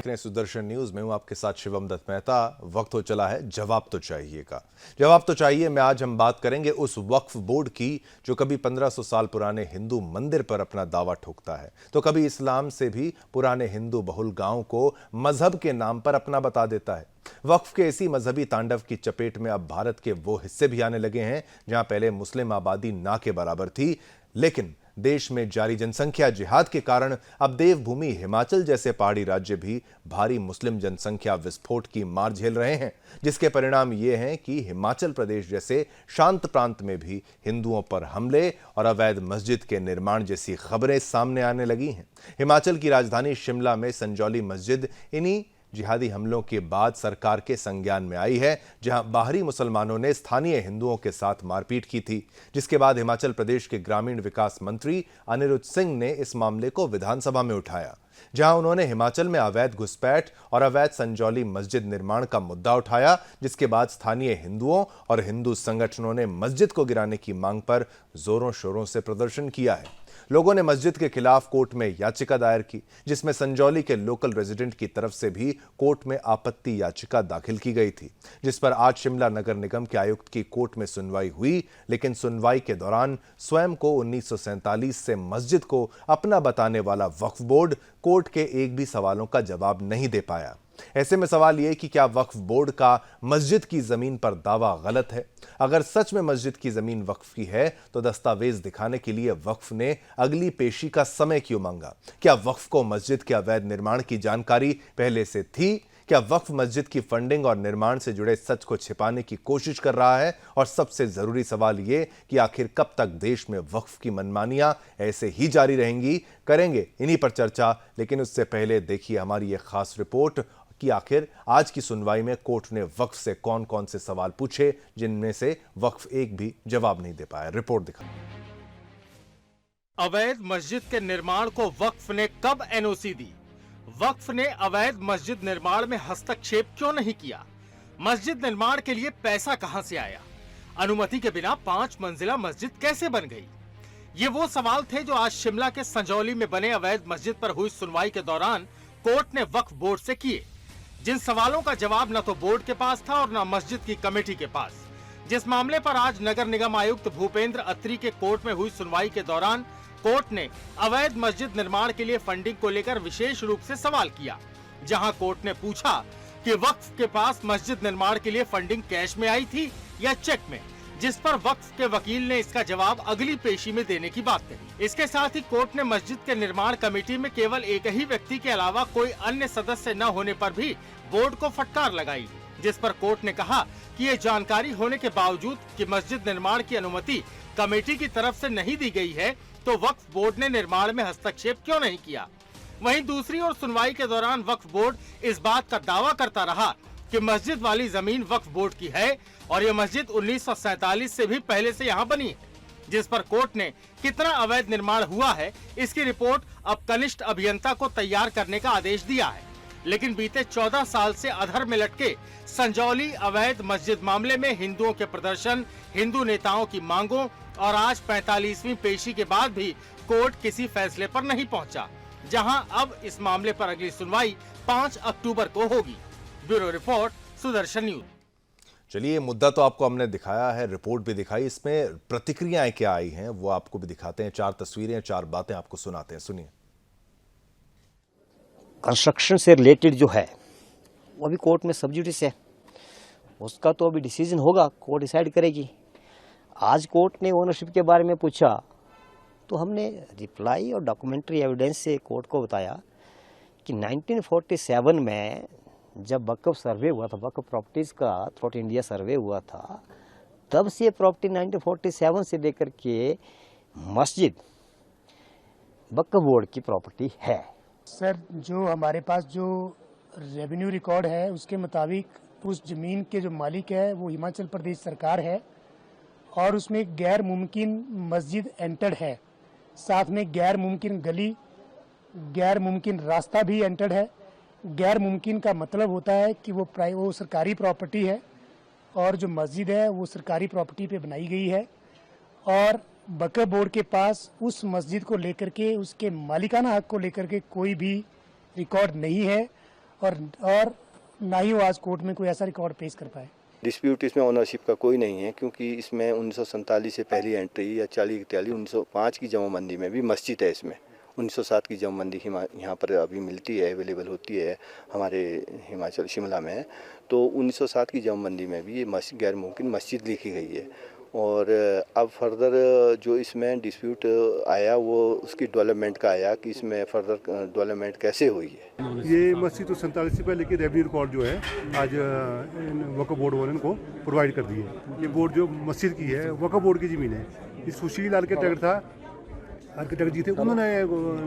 देख रहे हैं सुदर्शन न्यूज। मैं हूं आपके साथ शिवम दत्त मेहता। वक्त हो चला है जवाब तो चाहिए का। जवाब तो चाहिए में आज हम बात करेंगे उस वक्फ बोर्ड की जो कभी 1500 साल पुराने हिंदू मंदिर पर अपना दावा ठोकता है तो कभी इस्लाम से भी पुराने हिंदू बहुल गांव को मजहब के नाम पर अपना बता देता है। वक्फ के इसी मजहबी तांडव की चपेट में अब भारत के वो हिस्से भी आने लगे हैं जहां पहले मुस्लिम आबादी ना के बराबर थी, लेकिन देश में जारी जनसंख्या जिहाद के कारण अब देवभूमि हिमाचल जैसे पहाड़ी राज्य भी भारी मुस्लिम जनसंख्या विस्फोट की मार झेल रहे हैं, जिसके परिणाम ये हैं कि हिमाचल प्रदेश जैसे शांत प्रांत में भी हिंदुओं पर हमले और अवैध मस्जिद के निर्माण जैसी खबरें सामने आने लगी हैं। हिमाचल की राजधानी शिमला में संजौली मस्जिद इन्हीं जिहादी हमलों के बाद सरकार के संज्ञान में आई है, जहां बाहरी मुसलमानों ने स्थानीय हिंदुओं के साथ मारपीट की थी, जिसके बाद हिमाचल प्रदेश के ग्रामीण विकास मंत्री अनिरुद्ध सिंह ने इस मामले को विधानसभा में उठाया, जहां उन्होंने हिमाचल में अवैध घुसपैठ और अवैध संजौली मस्जिद निर्माण का मुद्दा उठाया, जिसके बाद स्थानीय हिंदुओं और हिंदू संगठनों ने मस्जिद को गिराने की मांग पर जोरों शोरों से प्रदर्शन किया है। लोगों ने मस्जिद के खिलाफ कोर्ट में याचिका दायर की, जिसमें संजौली के लोकल रेजिडेंट की तरफ से भी कोर्ट में आपत्ति याचिका दाखिल की गई थी, जिस पर आज शिमला नगर निगम के आयुक्त की कोर्ट में सुनवाई हुई। लेकिन सुनवाई के दौरान स्वयं को 1947 से मस्जिद को अपना बताने वाला वक्फ बोर्ड कोर्ट के एक भी सवालों का जवाब नहीं दे पाया। ऐसे में सवाल यह कि क्या वक्फ बोर्ड का मस्जिद की जमीन पर दावा गलत है? अगर सच में मस्जिद की जमीन वक्फ की है तो दस्तावेज दिखाने के लिए वक्फ ने अगली पेशी का समय क्यों मांगा? क्या वक्फ को मस्जिद के अवैध निर्माण की जानकारी पहले से थी? क्या वक्फ मस्जिद की फंडिंग और निर्माण से जुड़े सच को छिपाने की कोशिश कर रहा है? और सबसे जरूरी सवाल यह कि आखिर कब तक देश में वक्फ की मनमानियां ऐसे ही जारी रहेंगी? करेंगे इन्हीं पर चर्चा, लेकिन उससे पहले देखिए हमारी यह खास रिपोर्ट कि आखिर आज की सुनवाई में कोर्ट ने वक्फ से कौन कौन से सवाल पूछे जिनमें से वक्फ एक भी जवाब नहीं दे पाया। रिपोर्ट दिखा। अवैध मस्जिद के निर्माण को वक्फ ने कब एनओसी दी? वक्फ ने अवैध मस्जिद निर्माण में हस्तक्षेप क्यों नहीं किया? मस्जिद निर्माण के लिए पैसा कहां से आया? अनुमति के बिना 5 मंजिला मस्जिद कैसे बन गई? ये वो सवाल थे जो आज शिमला के संजौली में बने अवैध मस्जिद पर हुई सुनवाई के दौरान कोर्ट ने वक्फ बोर्ड से किए, जिन सवालों का जवाब न तो बोर्ड के पास था और न मस्जिद की कमेटी के पास। जिस मामले पर आज नगर निगम आयुक्त भूपेंद्र अत्री के कोर्ट में हुई सुनवाई के दौरान कोर्ट ने अवैध मस्जिद निर्माण के लिए फंडिंग को लेकर विशेष रूप से सवाल किया, जहां कोर्ट ने पूछा कि वक्फ के पास मस्जिद निर्माण के लिए फंडिंग कैश में आई थी या चेक में, जिस पर वक्फ के वकील ने इसका जवाब अगली पेशी में देने की बात कही। इसके साथ ही कोर्ट ने मस्जिद के निर्माण कमेटी में केवल एक ही व्यक्ति के अलावा कोई अन्य सदस्य न होने पर भी बोर्ड को फटकार लगाई, जिस पर कोर्ट ने कहा कि ये जानकारी होने के बावजूद कि मस्जिद निर्माण की अनुमति कमेटी की तरफ से नहीं दी गई है तो वक्फ बोर्ड ने निर्माण में हस्तक्षेप क्यों नहीं किया। वहीं दूसरी ओर सुनवाई के दौरान वक्फ बोर्ड इस बात का दावा करता रहा कि मस्जिद वाली जमीन वक्फ बोर्ड की है और ये मस्जिद 1947 से भी पहले से यहाँ बनी है, जिस पर कोर्ट ने कितना अवैध निर्माण हुआ है इसकी रिपोर्ट अब कनिष्ठ अभियंता को तैयार करने का आदेश दिया है। लेकिन बीते 14 साल से अधर में लटके संजौली अवैध मस्जिद मामले में हिंदुओं के प्रदर्शन, हिंदू नेताओं की मांगों और आज 45वीं पेशी के बाद भी कोर्ट किसी फैसले पर नहीं पहुंचा, जहां अब इस मामले पर अगली सुनवाई 5 अक्टूबर को होगी। Bureau report, Sudarshan news. चलिए, मुद्दा तो आपको हमने दिखाया है, रिपोर्ट भी दिखाई, इसमें प्रतिक्रियाएं क्या आई हैं वो आपको भी दिखाते हैं। 4 तस्वीरें, 4 बातें आपको सुनाते हैं, सुनिए। कंस्ट्रक्शन से रिलेटेड जो है वो अभी कोर्ट में सब जुडिस है, उसका तो अभी डिसीजन होगा, कोर्ट डिसाइड करेगी। आज कोर्ट ने ओनरशिप के बारे में पूछा तो हमने रिप्लाई और डॉक्यूमेंट्री एविडेंस से कोर्ट को बताया कि 1947 में जब वक्फ सर्वे हुआ था, वक्फ प्रॉपर्टीज़ का थ्रू इंडिया सर्वे हुआ था, तब से प्रॉपर्टी 1947 से लेकर के मस्जिद वक्फ बोर्ड की प्रॉपर्टी है। सर, जो हमारे पास जो रेवेन्यू रिकॉर्ड है उसके मुताबिक उस ज़मीन के जो मालिक है वो हिमाचल प्रदेश सरकार है और उसमें गैर मुमकिन मस्जिद एंटर्ड है, साथ में गैर मुमकिन गली, गैर मुमकिन रास्ता भी एंटर्ड है। गैर मुमकिन का मतलब होता है कि वो सरकारी प्रॉपर्टी है और जो मस्जिद है वो सरकारी प्रॉपर्टी पे बनाई गई है और वक्फ बोर्ड के पास उस मस्जिद को लेकर के, उसके मालिकाना हक को लेकर के कोई भी रिकॉर्ड नहीं है और ना ही वो आज कोर्ट में कोई ऐसा रिकॉर्ड पेश कर पाए। डिस्प्यूट इसमें ओनरशिप का कोई नहीं है, क्योंकि इसमें 1947 से पहली एंट्री या 40-41 1905 की जमाबंदी में भी मस्जिद है। इसमें 1907 की जमाबंदी यहाँ पर अभी मिलती है, अवेलेबल होती है हमारे हिमाचल शिमला में। तो 1907 की जमाबंदी में भी ये गैर मुमकिन मस्जिद लिखी गई है। और अब फर्दर जो इसमें डिस्प्यूट आया वो उसकी डेवलपमेंट का आया कि इसमें फर्दर डेवलपमेंट कैसे हुई है। ये मस्जिद तो 47 से पहले की रेवेन्यू रिकॉर्ड जो है आज वक्फ बोर्ड वालों को प्रोवाइड कर दी है। ये बोर्ड जो मस्जिद की है वक्फ बोर्ड की ज़मीन है। ये सुशील आर्किटेक्ट था, आर्किटेक्ट जी थे, उन्होंने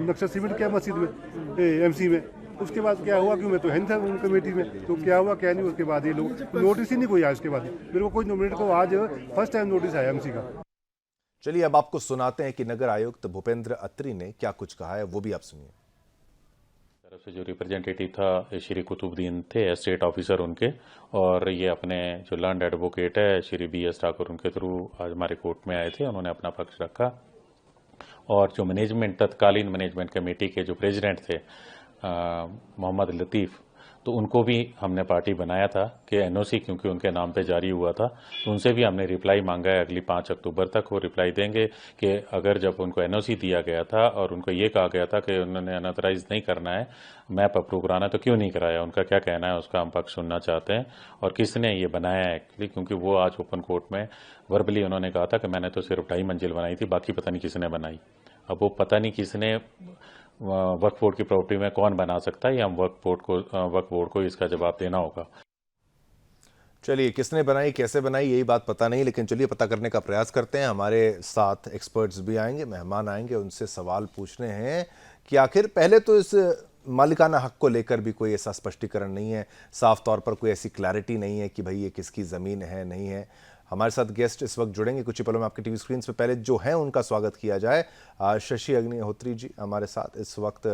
नक्शा सीमेंट किया मस्जिद में एमसी में। उसके बाद क्या हुआ कि मैं तो है नहीं था उन कमेटी में, तो क्या हुआ क्या नहीं, उसके बाद ये लोग नोटिस ही नहीं कोई आया। उसके बाद मेरे को कोई नोमिनेट को आज फर्स्ट टाइम नोटिस आया एमसी का। चलिए अब आपको सुनाते हैं कि नगर आयुक्त भूपेंद्र अत्री ने क्या कुछ कहा है, वो भी आप सुनिए। तरफ से जो रिप्रेजेंटेटिव था श्री कुतुबुद्दीन थे, स्टेट ऑफिसर उनके, और ये अपने जो लर्नड एडवोकेट है श्री BS ठाकुर, उनके थ्रू आज हमारे कोर्ट में आए थे। उन्होंने अपना पक्ष रखा और जो मैनेजमेंट तत्कालीन मैनेजमेंट कमेटी के जो प्रेसिडेंट थे मोहम्मद लतीफ़, तो उनको भी हमने पार्टी बनाया था कि NOC क्योंकि उनके नाम पे जारी हुआ था, तो उनसे भी हमने रिप्लाई मांगा है। अगली 5 अक्टूबर तक वो रिप्लाई देंगे कि अगर जब उनको NOC दिया गया था और उनको ये कहा गया था कि उन्होंने अनऑथराइज नहीं करना है, मैप अप्रूव कराना है, तो क्यों नहीं कराया, उनका क्या कहना है, उसका हम पक्ष सुनना चाहते हैं। और किसने ये बनाया है एक्चुअली, क्योंकि वो आज ओपन कोर्ट में वर्बली उन्होंने कहा था कि मैंने तो सिर्फ 2.5 मंजिल बनाई थी, बाकी पता नहीं किसने बनाई। अब वो पता नहीं किसने वक्फ बोर्ड की प्रॉपर्टी में कौन बना सकता है, या हम वक्फ बोर्ड को इसका जवाब देना होगा। चलिए किसने बनाई, कैसे बनाई, यही बात पता नहीं, लेकिन चलिए पता करने का प्रयास करते हैं। हमारे साथ एक्सपर्ट्स भी आएंगे, मेहमान आएंगे, उनसे सवाल पूछने हैं कि आखिर पहले तो इस मालिकाना हक को लेकर भी कोई ऐसा स्पष्टीकरण नहीं है, साफ तौर पर कोई ऐसी क्लैरिटी नहीं है कि भाई ये किसकी ज़मीन है नहीं है। हमारे साथ गेस्ट इस वक्त जुड़ेंगे कुछ ही पलों में आपके टीवी स्क्रीन पे। पहले जो हैं उनका स्वागत किया जाए। शशि अग्निहोत्री जी हमारे साथ इस वक्त,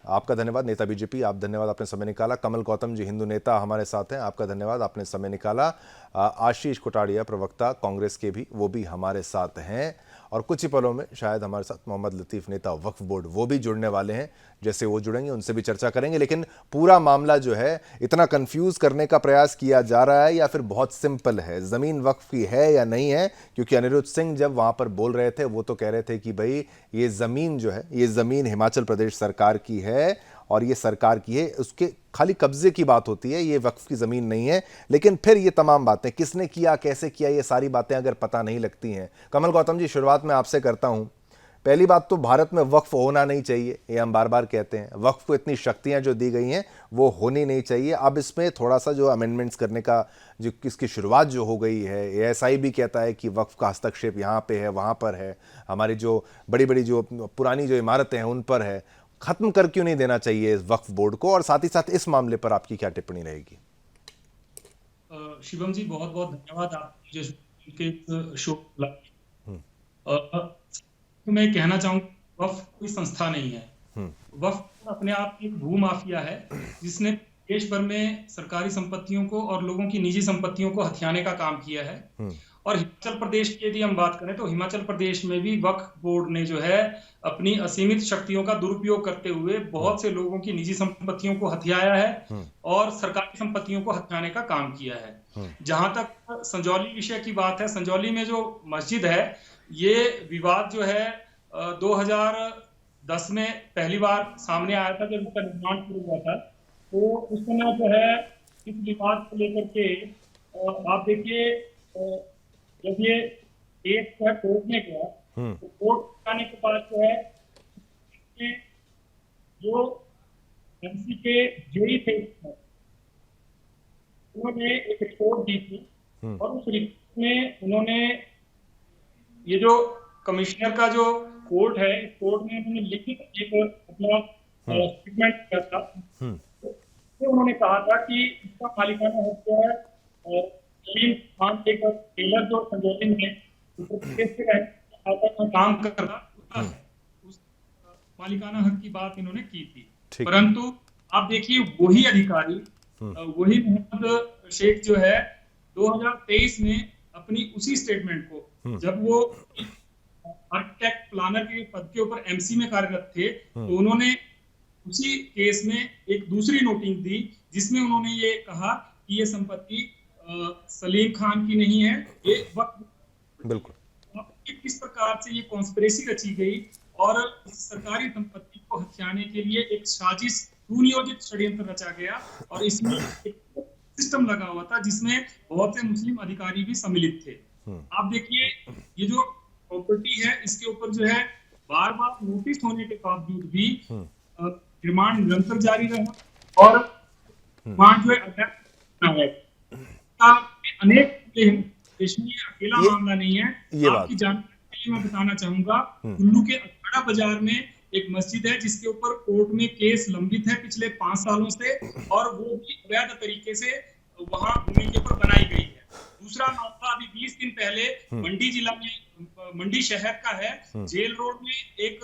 आपका धन्यवाद, नेता बीजेपी, आप धन्यवाद, आपने समय निकाला। कमल गौतम जी हिंदू नेता हमारे साथ हैं, आपका धन्यवाद, आपने समय निकाला। आशीष कोटाड़िया प्रवक्ता कांग्रेस के भी, वो भी हमारे साथ हैं। और कुछ ही पलों में शायद हमारे साथ मोहम्मद लतीफ़ नेता वक्फ बोर्ड, वो भी जुड़ने वाले हैं। जैसे वो जुड़ेंगे उनसे भी चर्चा करेंगे। लेकिन पूरा मामला जो है इतना कंफ्यूज करने का प्रयास किया जा रहा है या फिर बहुत सिंपल है, ज़मीन वक्फ की है या नहीं है? क्योंकि अनिरुद्ध सिंह जब वहाँ पर बोल रहे थे वो तो कह रहे थे कि भाई ये ज़मीन जो है, ये ज़मीन हिमाचल प्रदेश सरकार की है और ये सरकार की है, उसके खाली कब्जे की बात होती है, ये वक्फ की ज़मीन नहीं है। लेकिन फिर ये तमाम बातें किसने किया, कैसे किया, ये सारी बातें अगर पता नहीं लगती हैं। कमल गौतम जी शुरुआत में आपसे करता हूँ। पहली बात तो भारत में वक्फ होना नहीं चाहिए, ये हम बार बार कहते हैं। वक्फ को इतनी शक्तियाँ जो दी गई हैं वो होनी नहीं चाहिए। अब इसमें थोड़ा सा जो अमेंडमेंट्स करने का जो इसकी शुरुआत जो हो गई है, ASI भी कहता है कि वक्फ का हस्तक्षेप यहाँ पे है, वहाँ पर है, हमारी जो बड़ी बड़ी जो पुरानी जो इमारतें हैं उन पर है। खत्म कर क्यों नहीं देना चाहिए इस वक्फ बोर्ड को? और साथ ही साथ इस मामले पर आपकी क्या टिप्पणी रहेगी? शिवम जी बहुत बहुत धन्यवाद, आप मुझे शो तो मैं कहना चाहूंगा वक्फ कोई संस्था नहीं है। वक्फ अपने आप एक भूमाफिया है जिसने देश भर में सरकारी संपत्तियों को और लोगों की निजी संपत्तियों को हथियाने का काम किया है। और हिमाचल प्रदेश की यदि हम बात करें तो हिमाचल प्रदेश में भी वक्फ बोर्ड ने जो है अपनी असीमित शक्तियों का दुरुपयोग करते हुए बहुत से लोगों की निजी संपत्तियों को हथियाया है और सरकारी संपत्तियों को हथियाने का काम किया है। जहां तक संजौली विषय की बात है, संजौली में जो मस्जिद है, ये विवाद जो है 2010 में पहली बार सामने आया था जब इसका निर्माण शुरू हुआ था। तो उस समय जो है इस विवाद को लेकर के आप देखिए, जब ये एक कोर्ट में गया तो कोर्ट आने के बाद जो है जो एमसी के जेई थे उन्होंने एक रिपोर्ट दी थी और उस रिपोर्ट में उन्होंने ये जो कमिश्नर का जो कोर्ट है, इस कोर्ट में उन्होंने लिखित एक अपना स्टेटमेंट किया था। तो उन्होंने कहा था कि इसका मालिकाना हक जो है टेलर जो संजौली में काम कर रहा है, उस मालिकाना हक की बात इन्होंने की थी। परंतु आप देखिए वही अधिकारी, वही मोहम्मद शेख जो है 2023 में अपनी उसी स्टेटमेंट को, जब वो आर्किटेक्ट प्लानर के पद के ऊपर एमसी में कार्यरत थे, तो उन्होंने उसी केस में एक दूसरी नोटिस दी जिसमें उन्होंने ये कहा कि ये संपत्ति सलीम खान की नहीं है, ये वक्फ। बिल्कुल। किस प्रकार से ये कॉन्स्पिरेसी रची गई और इस सरकारी संपत्ति को हथियाने के लिए एक साजिश, सुनियोजित षड्यंत्र रचा गया और इसमें एक सिस्टम लगा हुआ था जिसमें बहुत से मुस्लिम अधिकारी भी सम्मिलित थे। आप देखिए, ये जो प्रॉपर्टी है इसके ऊपर जो है बार बार नोटिस होने के बावजूद भी निर्माण निरंतर जारी रहा और निर्माण जो है अनेक देश में अकेला मामला नहीं है। आपकी जानकारी के लिए मैं बताना चाहूंगा, कुल्लू के अखाड़ा बाजार में एक मस्जिद है जिसके ऊपर कोर्ट में केस लंबित है पिछले 5 सालों से और वो भी अवैध तरीके से वहां भूमि के ऊपर बनाई गई है। दूसरा मामला अभी 20 दिन पहले मंडी जिला में, मंडी शहर का है, जेल रोड में एक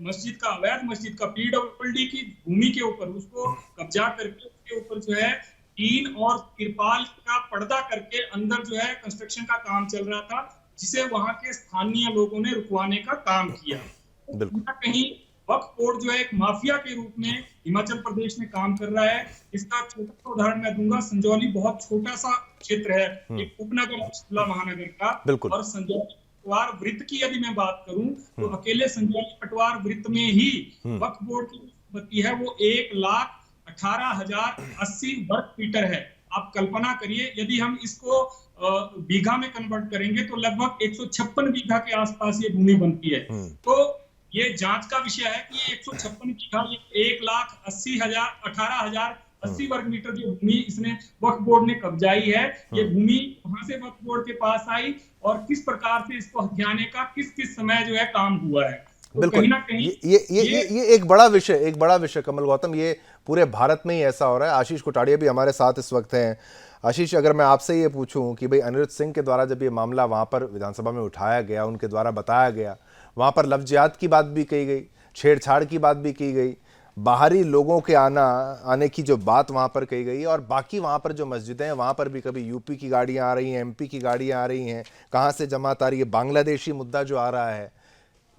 मस्जिद का, अवैध मस्जिद का पीडब्ल्यूडी की भूमि के ऊपर उसको कब्जा करके उसके ऊपर जो है टीन और तिरपाल का पर्दा करके अंदर जो है कंस्ट्रक्शन का काम चल रहा था, जिसे वहां के स्थानीय लोगों ने रुकवाने का काम किया। कहीं वक्फ बोर्ड जो है एक माफिया के रूप में हिमाचल प्रदेश में काम कर रहा है। इसका छोटा सा उदाहरण मैं दूंगा। संजौली बहुत छोटा सा क्षेत्र है, एक उपनगर शिमला महानगर का, और संजौली पटवार वृत्त की यदि मैं बात करूं तो अकेले संजौली पटवार वृत्त में ही वक्फ बोर्ड की संपत्ति है वो 1,18,080 वर्ग मीटर है। आप कल्पना करिए, यदि हम इसको बीघा में कन्वर्ट करेंगे तो लगभग 156 बीघा के आसपास ये भूमि बनती है। तो ये जांच का विषय है कि 156 बीघा, 1,18,080 वर्ग मीटर जो भूमि इसने वक्फ बोर्ड ने कब्जाई है, ये भूमि वहां से वक्फ बोर्ड के पास आई और किस प्रकार से इसको हथियाने का किस किस समय जो है काम हुआ है। तो बिल्कुल, कहीं ना कहीं ये एक बड़ा विषय कमल गौतम, ये पूरे भारत में ही ऐसा हो रहा है। आशीष कोटाड़िया भी हमारे साथ इस वक्त हैं। आशीष, अगर मैं आपसे ये पूछूं कि भाई अनिरुद्ध सिंह के द्वारा जब ये मामला वहां पर विधानसभा में उठाया गया, उनके द्वारा बताया गया, वहां पर लफ्ज़ जिहाद की बात भी कही गई, छेड़छाड़ की बात भी की गई, बाहरी लोगों के आने की जो बात वहां पर कही गई, और बाकी वहां पर जो मस्जिदें हैं वहां पर भी कभी यूपी की गाड़ियां आ रही हैं, एमपी की गाड़ियां आ रही हैं, कहां से जमात आ रही है, बांग्लादेशी मुद्दा जो आ रहा है।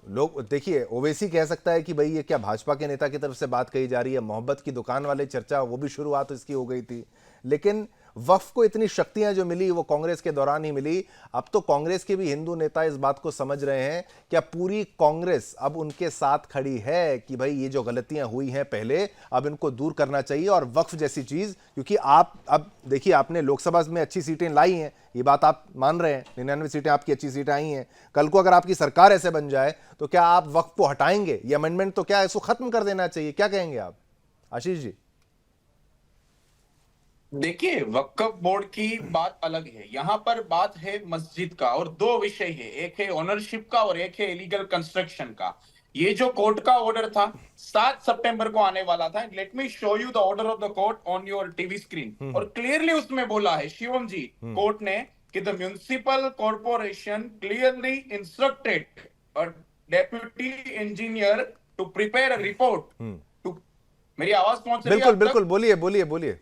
लोग देखिए, ओवैसी कह सकता है कि भाई ये क्या भाजपा के नेता की तरफ से बात कही जा रही है, मोहब्बत की दुकान वाले चर्चा, वो भी शुरुआत इसकी हो गई थी। लेकिन वक्फ को इतनी शक्तियां जो मिली वो कांग्रेस के दौरान ही मिली। अब तो कांग्रेस के भी हिंदू नेता इस बात को समझ रहे हैं, क्या पूरी कांग्रेस अब उनके साथ खड़ी है कि भाई ये जो गलतियां हुई हैं पहले, अब इनको दूर करना चाहिए। और वक्फ जैसी चीज, क्योंकि आप अब देखिए, आपने लोकसभा में अच्छी सीटें लाई हैं, ये बात आप मान रहे हैं, 99 सीटें आपकी अच्छी सीटें आई हैं। कल को अगर आपकी सरकार ऐसे बन जाए तो क्या आप वक्फ को हटाएंगे? ये अमेंडमेंट तो क्या है, इसको खत्म कर देना चाहिए, क्या कहेंगे आप आशीष जी? देखिए, वक्फ बोर्ड की बात अलग है, यहाँ पर बात है मस्जिद का, और 2 विषय है, एक है ओनरशिप का और एक है इलीगल कंस्ट्रक्शन का। ये जो कोर्ट का ऑर्डर था 7 सितंबर को आने वाला था। Let me show you the order of the court on your TV screen. और क्लियरली उसमें बोला है शिवम जी, कोर्ट ने, कि the municipal corporation clearly instructed deputy engineer to prepare a report to. मेरी आवाज पहुंच रही है? बिल्कुल बिल्कुल, बोलिए।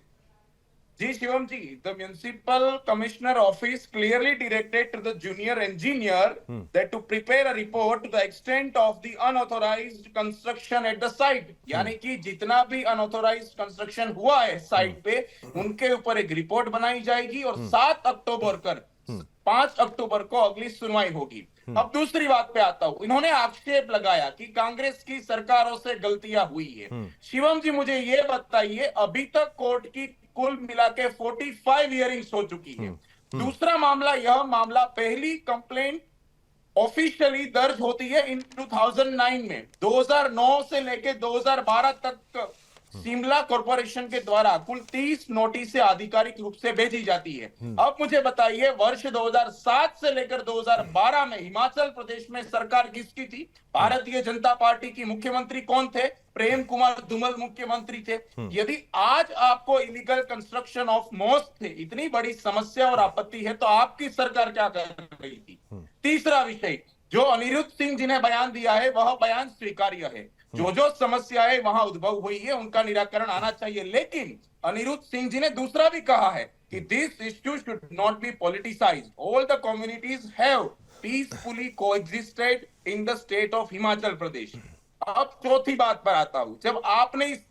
जी शिवम जी, the municipal commissioner office clearly directed to the junior engineer that to prepare a report to the extent of the unauthorized construction at the site। यानी कि जितना भी unauthorized construction हुआ है साइट पे, उनके ऊपर एक रिपोर्ट बनाई जाएगी और 7 अक्टूबर कर 5 अक्टूबर को अगली सुनवाई होगी। अब दूसरी बात पे आता हूं। इन्होंने आक्षेप लगाया कि कांग्रेस की सरकारों से गलतियां हुई है। शिवम जी, मुझे ये बताइए, अभी तक कोर्ट की कुल मिला के 45 हियरिंग्स हो चुकी है। दूसरा मामला, यह मामला पहली कंप्लेंट ऑफिशियली दर्ज होती है इन 2009 में। 2009 से लेके 2012 तक शिमला कॉर्पोरेशन के द्वारा कुल 30 नोटिसें आधिकारिक रूप से भेजी जाती है। अब मुझे बताइए, वर्ष 2007 से लेकर 2012 में हिमाचल प्रदेश में सरकार किसकी थी? भारतीय जनता पार्टी की। मुख्यमंत्री कौन थे? प्रेम कुमार धूमल मुख्यमंत्री थे। यदि आज आपको इलीगल कंस्ट्रक्शन ऑफ मॉस्क थे इतनी बड़ी समस्या और आपत्ति है, तो आपकी सरकार क्या कर रही थी? तीसरा विषय, जो अनिरुद्ध सिंह जी ने बयान दिया है वह बयान स्वीकार्य है। जो समस्याएं वहां उद्भव हुई है उनका निराकरण आना चाहिए, लेकिन अनिरुद्ध सिंह जी ने दूसरा भी कहा है कि this issue should not be politicised. All the communities have peacefully coexisted in the state of Himachal Pradesh. अब चौथी बात पर आता हूं, जब आपने इस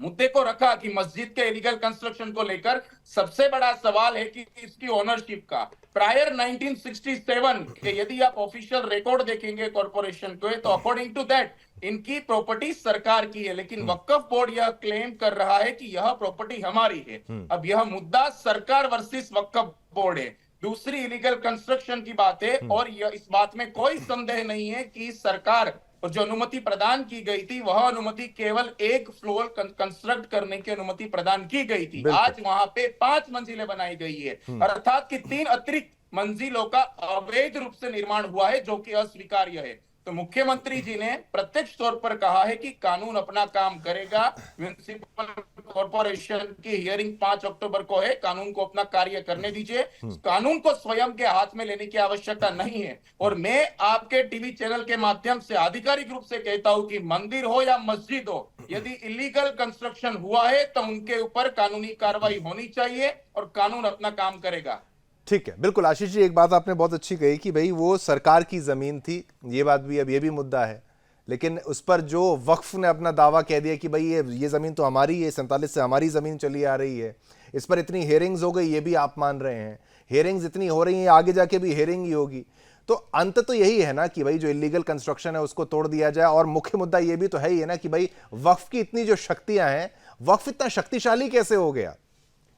मुद्दे को रखा कि मस्जिद के इलीगल कंस्ट्रक्शन को लेकर सबसे बड़ा सवाल है कि इसकी ओनरशिप का। प्रायर 1967 के यदि आप ऑफिशियल रिकॉर्ड देखेंगे कॉर्पोरेशन को, तो अकॉर्डिंग टू दैट इनकी प्रॉपर्टी सरकार की है, लेकिन वक्फ बोर्ड यह क्लेम कर रहा है कि यह प्रॉपर्टी हमारी है। अब यह मुद्दा सरकार वर्सेस वक्फ बोर्ड है। दूसरी इलीगल कंस्ट्रक्शन की बात है, और यह इस बात में कोई संदेह नहीं है कि सरकार और जो अनुमति प्रदान की गई थी वह अनुमति केवल एक फ्लोर कंस्ट्रक्ट करने की अनुमति प्रदान की गई थी। आज वहां पे 5 मंजिलें बनाई गई है, अर्थात कि 3 अतिरिक्त मंजिलों का अवैध रूप से निर्माण हुआ है, जो कि अस्वीकार्य है। तो मुख्यमंत्री जी ने प्रत्यक्ष तौर पर कहा है कि कानून अपना काम करेगा। म्युनिसिपल कॉर्पोरेशन की हियरिंग 5 अक्टूबर को है, कानून को अपना कार्य करने दीजिए। कानून को स्वयं के हाथ में लेने की आवश्यकता नहीं है। और मैं आपके टीवी चैनल के माध्यम से आधिकारिक रूप से कहता हूं कि मंदिर हो या मस्जिद हो, यदि इलीगल कंस्ट्रक्शन हुआ है तो उनके ऊपर कानूनी कार्रवाई होनी चाहिए और कानून अपना काम करेगा। ठीक है, बिल्कुल आशीष जी, एक बात आपने बहुत अच्छी कही कि भाई वो सरकार की ज़मीन थी, ये बात भी, अब ये भी मुद्दा है, लेकिन उस पर जो वक्फ ने अपना दावा कह दिया कि भाई ये ज़मीन तो हमारी है, 47 से हमारी ज़मीन चली आ रही है, इस पर इतनी हेयरिंग्स हो गई, ये भी आप मान रहे हैं, हेयरिंग्स इतनी हो रही हैं, आगे जाके भी हेयरिंग ही होगी। तो अंत तो यही है ना कि भाई जो इलीगल कंस्ट्रक्शन है उसको तोड़ दिया जाए, और मुख्य मुद्दा ये भी तो है ही है ना कि भाई वक्फ की इतनी जो शक्तियां हैं, वक्फ इतना शक्तिशाली कैसे हो गया,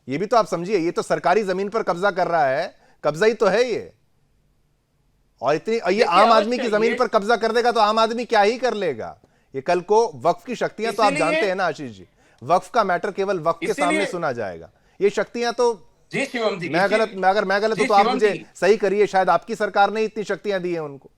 ये भी तो आप समझिए। ये तो सरकारी जमीन पर कब्जा कर रहा है, कब्जा ही तो है ये, और इतनी ये आम आदमी की जमीन पर कब्जा कर देगा तो आम आदमी क्या ही कर लेगा। ये कल को वक्फ की शक्तियां तो आप जानते हैं ना आशीष जी, वक्फ का मैटर केवल वक्फ के सामने सुना जाएगा। ये शक्तियां तो, जी शिवम जी, अगर मैं गलत हूं तो आप मुझे सही करिए, शायद आपकी सरकार ने इतनी शक्तियां दी हैं उनको,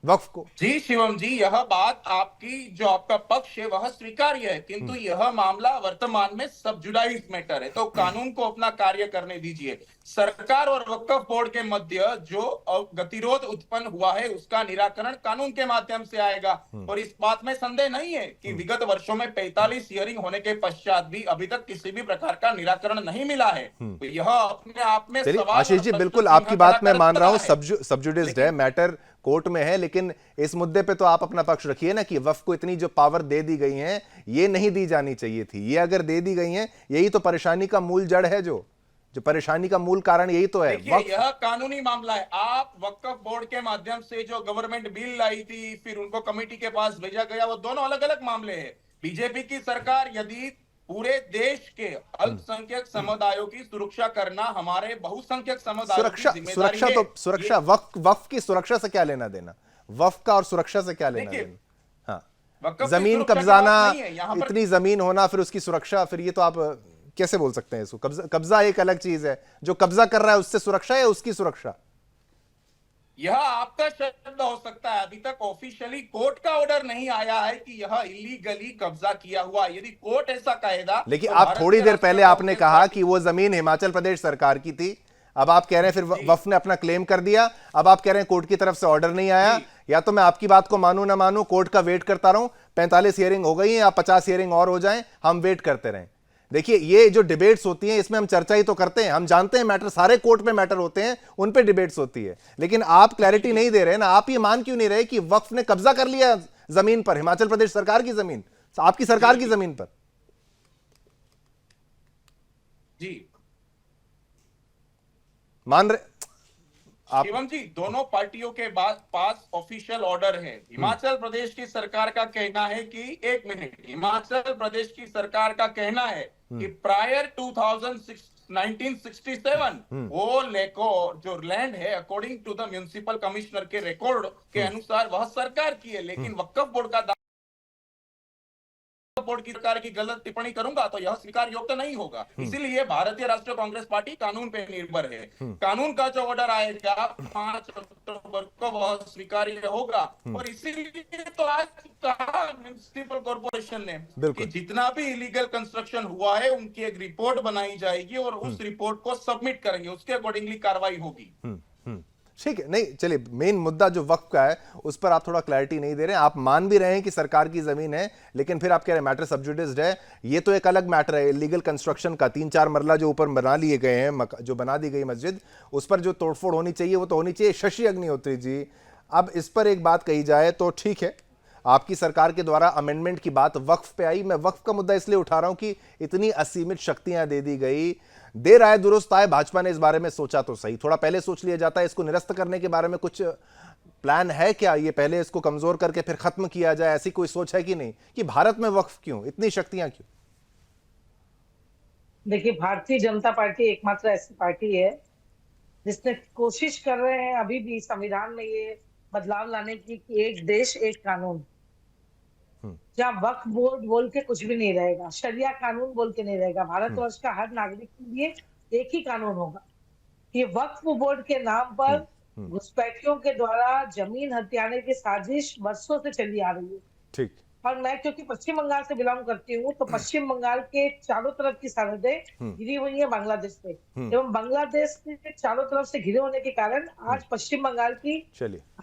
वक्फ को। जी शिवम जी, यह बात आपकी, जो आपका पक्ष है वह स्वीकार्य है, किंतु यह मामला वर्तमान में सब जुडाइज मैटर है, तो कानून को अपना कार्य करने दीजिए। सरकार और वक्फ बोर्ड के मध्य जो गतिरोध उत्पन्न हुआ है उसका निराकरण कानून के माध्यम से आएगा। और इस बात में संदेह नहीं है कि विगत वर्षों में 45 हियरिंग होने के पश्चात भी अभी तक किसी भी प्रकार का निराकरण नहीं मिला है। तो यह अपने आप में सवाल। आशीष जी, बिल्कुल आपकी बात मैं मान रहा हूं, सबजुडिस्ड है, मैटर कोर्ट में है, लेकिन इस मुद्दे पे तो आप अपना पक्ष रखिए ना कि वक्फ को इतनी जो पावर दे दी गई है, ये नहीं दी जानी चाहिए थी। ये अगर दे दी गई है, यही तो परेशानी का मूल जड़ है, जो परेशानी का मूल कारण यही तो है। यह कानूनी मामला है। आप वक्फ बोर्ड के माध्यम से जो गवर्नमेंट बिल लाई थी, फिर उनको कमेटी के पास भेजा गया, वो दोनों अलग अलग मामले हैं। बीजेपी की सरकार यदि पूरे देश के अल्पसंख्यक समुदायों की सुरक्षा करना हमारे बहुसंख्यक समुदायों की जिम्मेदारी है। सुरक्षा वक्फ की सुरक्षा से क्या लेना देना, वक्फ का और सुरक्षा से क्या लेना देना। हाँ, जमीन कब्जाना, इतनी जमीन होना, फिर उसकी सुरक्षा, फिर ये तो आप कैसे बोल सकते हैं इसको। कब्जा एक अलग चीज है, जो कब्जा कर रहा है उससे सुरक्षा है, उसकी सुरक्षा। यह आपका शब्द हो सकता है, अभी तक ऑफिशियली कोर्ट का ऑर्डर नहीं आया है कि यह इलीगली कब्जा किया हुआ। यदि कोर्ट ऐसा कहेगा, लेकिन आप थोड़ी देर पहले आपने कहा कि वो जमीन हिमाचल प्रदेश सरकार की थी, अब आप कह रहे हैं फिर वक्फ ने अपना क्लेम कर दिया, अब आप कह रहे हैं कोर्ट की तरफ से ऑर्डर नहीं आया। या तो मैं आपकी बात को मानूं ना मानूं, कोर्ट का वेट करता रहूं, 45 हियरिंग हो गई है, या 50 हियरिंग और हो जाएं, हम वेट करते रहें। देखिए, ये जो डिबेट्स होती हैं, इसमें हम चर्चा ही तो करते हैं, हम जानते हैं मैटर सारे कोर्ट में मैटर होते हैं, उन पे डिबेट्स होती है, लेकिन आप क्लैरिटी नहीं दे रहे ना। आप ये मान क्यों नहीं रहे कि वक्फ ने कब्जा कर लिया जमीन पर, हिमाचल प्रदेश सरकार की जमीन, आपकी सरकार की जमीन पर। जी मान रहे शिवम जी, दोनों पार्टियों के पास ऑफिशियल ऑर्डर है। हिमाचल प्रदेश की सरकार का कहना है कि, एक मिनट, हिमाचल प्रदेश की सरकार का कहना है कि प्रायर 1967 वो लेको जो लैंड है, according to the municipal commissioner के रिकॉर्ड के अनुसार वह सरकार की है। लेकिन वक्फ बोर्ड का बोर्ड की सरकार की गलत टिप्पणी करूंगा तो यह स्वीकार योग्य नहीं होगा। इसीलिए भारतीय राष्ट्रीय कांग्रेस पार्टी कानून पे निर्भर है। कानून का जो ऑर्डर आएगा 5 अक्टूबर को वह स्वीकार्य होगा। और इसीलिए तो आज कहा म्युनिसिपल कॉर्पोरेशन ने कि जितना भी इलीगल कंस्ट्रक्शन हुआ है उनकी एक रिपोर्ट बनाई जाएगी और उस रिपोर्ट को सबमिट करेंगे, उसके अकॉर्डिंगली कार्रवाई होगी। ठीक है, नहीं चलिए, मेन मुद्दा जो वक्फ का है उस पर आप थोड़ा क्लैरिटी नहीं दे रहे हैं। आप मान भी रहे हैं कि सरकार की जमीन है, लेकिन फिर आप कह रहे हैं मैटर सबजुडिस्ड है। ये तो एक अलग मैटर है, इलीगल कंस्ट्रक्शन का 3-4 मरला जो ऊपर बना लिए गए हैं, जो बना दी गई मस्जिद, उस पर जो तोड़फोड़ होनी चाहिए वो तो होनी चाहिए। शशि अग्निहोत्री जी, अब इस पर एक बात कही जाए तो ठीक है, आपकी सरकार के द्वारा अमेंडमेंट की बात वक्फ पे आई। मैं वक्फ का मुद्दा इसलिए उठा रहा हूं कि इतनी असीमित शक्तियां दे दी गई, देर आए दुरुस्त आए। भाजपा ने इस बारे में सोचा तो सही, थोड़ा पहले सोच लिया जाता है। इसको निरस्त करने के बारे में कुछ प्लान है क्या? ये पहले इसको कमजोर करके फिर खत्म किया जाए, ऐसी कोई सोच है कि नहीं? कि भारत में वक्फ क्यों, इतनी शक्तियां क्यों? देखिए, भारतीय जनता पार्टी एकमात्र ऐसी पार्टी है जिसने कोशिश कर रहे हैं अभी भी संविधान में ये बदलाव लाने की कि एक देश एक कानून, जहाँ वक्फ बोर्ड बोल के कुछ भी नहीं रहेगा, शरिया कानून बोल के नहीं रहेगा। भारतवर्ष का हर नागरिक के लिए एक ही कानून होगा। ये वक्फ बोर्ड के नाम पर घुसपैठियों के द्वारा जमीन हथियाने की साजिश वर्षों से चली आ रही है। ठीक। और मैं क्योंकि पश्चिम बंगाल से बिलोंग करती हूँ, तो पश्चिम बंगाल के चारों तरफ की सरहदें घिरी हुई है बांग्लादेश से, एवं बांग्लादेश के चारों तरफ से घिरे होने के कारण आज पश्चिम बंगाल की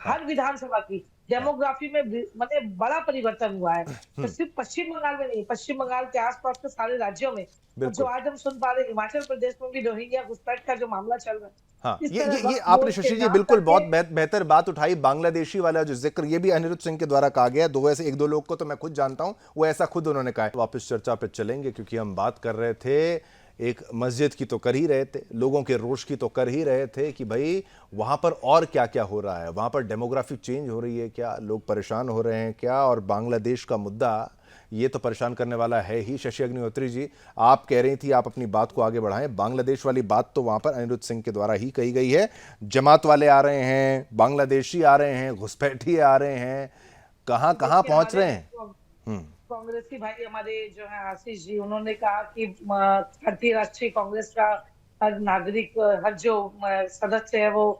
हर विधानसभा की डेमोग्राफी में मतलब बड़ा परिवर्तन हुआ है। तो सिर्फ पश्चिम बंगाल में नहीं, पश्चिम बंगाल के आसपास के सारे राज्यों में, जो आज हम सुन पा रहे हिमाचल प्रदेश में भी रोहिंग्या घुसपैठ का जो मामला चल रहा है। हाँ, ये आपने शशि जी बिल्कुल बहुत बेहतर बात उठाई। बांग्लादेशी वाला जो जिक्र, ये भी अनिरुद्ध सिंह के द्वारा कहा गया। दो ऐसे एक दो लोग को तो मैं खुद जानता हूं, वो ऐसा खुद उन्होंने कहा है। वापस चर्चा पे चलेंगे, क्योंकि हम बात कर रहे थे एक मस्जिद की तो कर ही रहे थे, लोगों के रोष की तो कर ही रहे थे कि भाई वहां पर और क्या क्या हो रहा है, वहां पर डेमोग्राफिक चेंज हो रही है क्या, लोग परेशान हो रहे हैं क्या, और बांग्लादेश का मुद्दा ये तो परेशान करने वाला है ही। शशि अग्निहोत्री जी, आप कह रही थी, आप अपनी बात को आगे बढ़ाएं। बांग्लादेश वाली बात तो वहां पर अनिरुद्ध सिंह के द्वारा ही कही गई है। जमात वाले आ रहे हैं, बांग्लादेशी आ रहे हैं, घुसपैठी आ रहे हैं, कहां कहां पहुंच रहे हैं। कांग्रेसी भाई हमारे जो है आशीष जी, उन्होंने कहा कि भारतीय राष्ट्रीय कांग्रेस का हर नागरिक, हर जो सदस्य है वो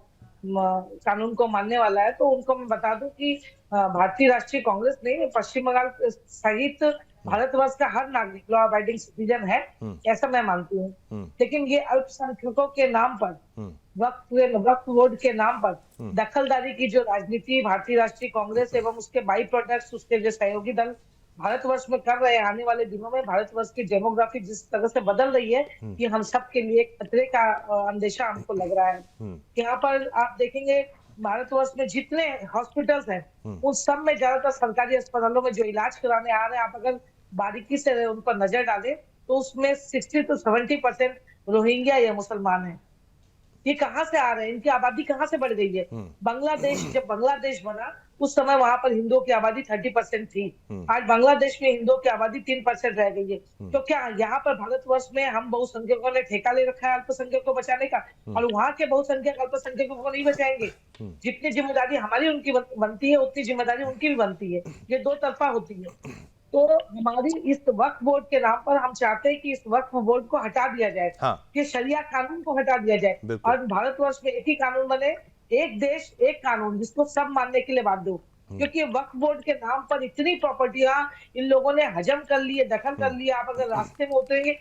कानून को मानने वाला है। तो उनको मैं बता दूं कि भारतीय राष्ट्रीय कांग्रेस नहीं, पश्चिम बंगाल सहित भारतवर्ष का हर नागरिक लॉ अबाइडिंग सिटीजन है, ऐसा मैं मानती हूँ। लेकिन ये अल्पसंख्यकों के नाम पर, वक्फ बोर्ड के नाम पर दखलदारी की जो राजनीति भारतीय राष्ट्रीय कांग्रेस एवं उसके बाई प्रोडक्ट्स, उसके जो सहयोगी दल भारतवर्ष में कर रहे हैं, आने वाले दिनों में भारतवर्ष की डेमोग्राफी जिस तरह से बदल रही है, ये हम सब के लिए खतरे का अंदेशा हमको लग रहा है। यहाँ पर आप देखेंगे भारतवर्ष में जितने हॉस्पिटल्स हैं, उन सब में ज्यादातर सरकारी अस्पतालों में जो इलाज कराने आ रहे हैं, आप अगर बारीकी से उन पर नजर डालें तो उसमें 60 to 70% रोहिंग्या या मुसलमान है। ये कहाँ से आ रहे हैं? इनकी आबादी कहाँ से बढ़ गई है? बांग्लादेश, जब बांग्लादेश बना उस समय वहां पर हिंदुओं की आबादी 30% थी। आज बांग्लादेश में हिंदुओं की आबादी 3% रह गई है। तो क्या यहाँ पर भारतवर्ष में हम बहुसंख्यकों ने ठेका ले रखा है अल्पसंख्यकों को बचाने का, और वहाँ के बहुसंख्यक अल्पसंख्यकों को नहीं बचाएंगे? जितनी जिम्मेदारी हमारी उनकी बनती है, उतनी जिम्मेदारी उनकी भी बनती है। ये दो तरफा होती है। तो हमारी इस वक्फ बोर्ड के नाम पर हम चाहते हैं कि इस वक्फ बोर्ड को हटा दिया जाए, कि शरिया कानून को हटा दिया जाए और भारतवर्ष में एक ही कानून बने, एक देश एक कानून, जिसको सब मानने के लिए बाध्य हो। क्योंकि वक्फ बोर्ड के नाम पर इतनी प्रॉपर्टियां इन लोगों ने हजम कर ली है, दखल कर लिया। आप अगर रास्ते में उतरेंगे,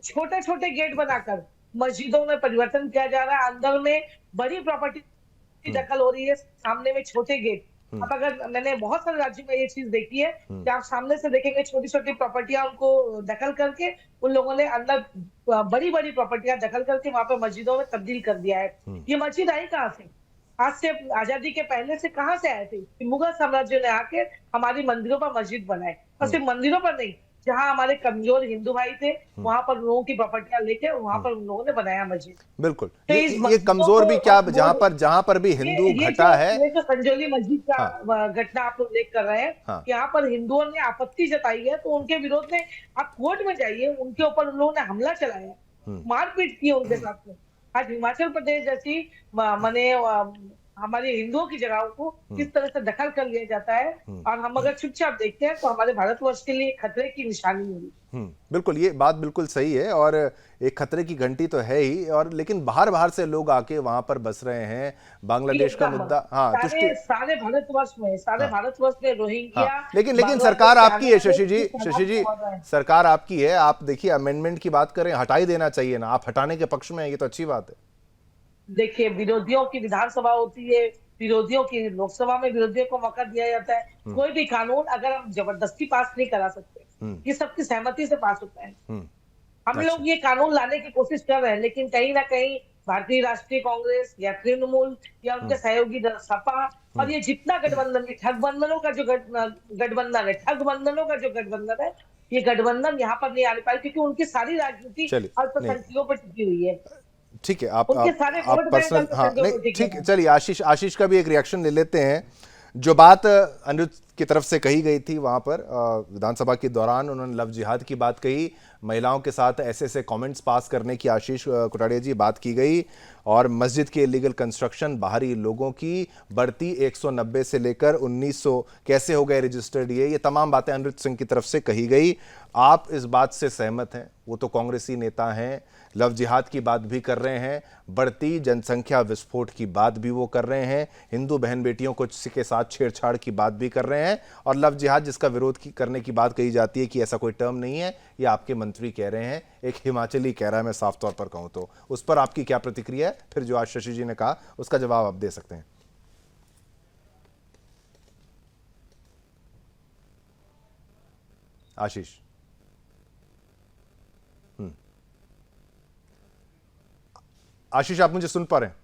छोटे छोटे गेट बनाकर मस्जिदों में परिवर्तन किया जा रहा है, अंदर में बड़ी प्रॉपर्टी दखल हो रही है, सामने में छोटे गेट। अब अगर मैंने बहुत सारे राज्यों में ये चीज देखी है कि आप सामने से देखेंगे छोटी छोटी प्रॉपर्टियां उनको दखल करके उन लोगों ने अंदर बड़ी बड़ी प्रॉपर्टियां दखल करके वहां पर मस्जिदों में तब्दील कर दिया है। ये मस्जिद आई कहाँ से? आज से आजादी के पहले से कहाँ से आए थे? मुगल साम्राज्य ने आके हमारी मंदिरों पर मस्जिद बनाए, और सिर्फ मंदिरों पर नहीं, जहाँ हमारे कमजोर हिंदू भाई थे वहां पर लोगों की प्रॉपर्टियां लेके वहां पर उन लोगों ने बनाया मस्जिद। बिल्कुल। तो ये कमजोर भी क्या, जहां पर भी हिंदू घटा है, ये जो संजौली मस्जिद का घटना आप उल्लेख कर रहे हैं, यहाँ पर हिंदुओं ने आपत्ति जताई है, तो उनके विरोध में आप कोर्ट में जाइए, उनके ऊपर उन लोगों ने हमला चलाया, मारपीट की उनके साथ में। आज हिमाचल प्रदेश जैसी माने हमारे हिंदुओं की जगहों को किस तरह से दखल कर लिया जाता है, और हम अगर चुपचाप देखते हैं तो हमारे भारतवर्ष के लिए खतरे की निशानी होगी। बिल्कुल, ये बात बिल्कुल सही है, और एक खतरे की घंटी तो है ही। और लेकिन बाहर से लोग आके वहां पर बस रहे हैं। बांग्लादेश का मुद्दा, सारे भारतवर्ष में रोहिंग्या, लेकिन सरकार आपकी है शशि जी, सरकार आपकी है। आप देखिए, अमेंडमेंट की बात करें, हटा ही देना चाहिए ना, आप हटाने के पक्ष में है, ये तो अच्छी बात है। देखिए, विरोधियों की विधानसभा होती है, विरोधियों की लोकसभा में विरोधियों को मौका दिया जाता है। कोई भी कानून अगर हम जबरदस्ती पास नहीं करा सकते, ये सबकी सहमति से पास होता है। हम लोग ये कानून लाने की कोशिश कर रहे हैं, लेकिन कहीं ना कहीं भारतीय राष्ट्रीय कांग्रेस या तृणमूल या उनके सहयोगी दल सपा और ये जितना गठबंधन है, ठगबंधनों का जो गठबंधन है, ठगबंधनों का जो गठबंधन है, ये गठबंधन यहाँ पर नहीं आने पाए क्योंकि उनकी सारी राजनीति अल्पसंख्यकों पर टिकी हुई है। ठीक है, आप वोट पर्सनल, बैंक हाँ नहीं अल्पसंख्यकों ठीक है, चलिए आशीष का भी एक रिएक्शन ले लेते हैं। जो बात अनिरुद्ध की तरफ से कही गई थी वहां पर विधानसभा के दौरान, उन्होंने लव जिहाद की बात कही, महिलाओं के साथ ऐसे ऐसे कमेंट्स पास करने की आशीष कोठारिया जी बात की गई, और मस्जिद की इलीगल कंस्ट्रक्शन, बाहरी लोगों की बढ़ती 190 से लेकर 1900 कैसे हो गए रजिस्टर्ड, ये तमाम बातें अनिरुद्ध सिंह की तरफ से कही गई। आप इस बात से सहमत हैं? वो तो कांग्रेसी नेता हैं, लव जिहाद की बात भी कर रहे हैं, बढ़ती जनसंख्या विस्फोट की बात भी वो कर रहे हैं, हिंदू बहन बेटियों को के साथ छेड़छाड़ की बात भी कर रहे हैं, और लव जिहाद जिसका विरोध करने की बात कही जाती है कि ऐसा कोई टर्म नहीं है, ये आपके मंत्री कह रहे हैं, एक हिमाचली कह रहा है, मैं साफ तौर पर कहूं तो। उस पर आपकी क्या प्रतिक्रिया है? फिर जो आज शशि जी ने कहा उसका जवाब आप दे सकते हैं। आशीष। आशीष, आप मुझे सुन पा रहे हैं?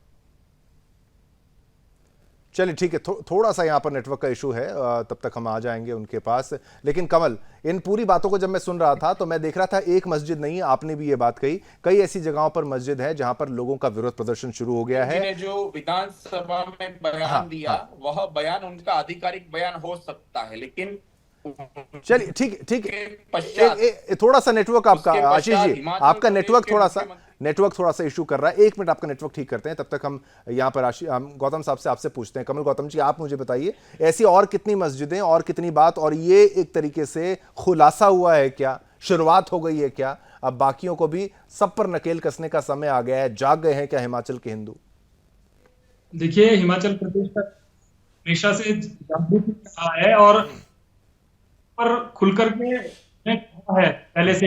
चलिए ठीक है, थोड़ा सा यहाँ पर नेटवर्क का इशू है, तब तक हम आ जाएंगे उनके पास। लेकिन कमल, इन पूरी बातों को जब मैं सुन रहा था तो मैं देख रहा था एक मस्जिद नहीं, आपने भी ये बात कही, कई ऐसी जगहों पर मस्जिद है जहां पर लोगों का विरोध प्रदर्शन शुरू हो गया है। जो विधानसभा में बयान दिया, वह बयान उनका आधिकारिक बयान हो सकता है, लेकिन चलिए ठीक है, थोड़ा सा नेटवर्क आपका, आशीष जी आपका नेटवर्क थोड़ा सा इशू कर रहा है। 1 मिनट आपका नेटवर्क ठीक करते हैं, तब तक हम यहाँ पर हम गौतम साहब से आपसे पूछते हैं। कमल, गौतम जी आप मुझे बताइए, ऐसी और कितनी मस्जिदें और कितनी बात, और ये एक तरीके से खुलासा हुआ है क्या, शुरुआत हो गई है क्या, अब बाकियों को भी सब पर नकेल कसने का समय आ गया है, जाग गए हैं क्या हिमाचल के हिंदू? देखिए, हिमाचल प्रदेश का हमेशा से जागरूक रहा है और पर खुलकर के है पहले से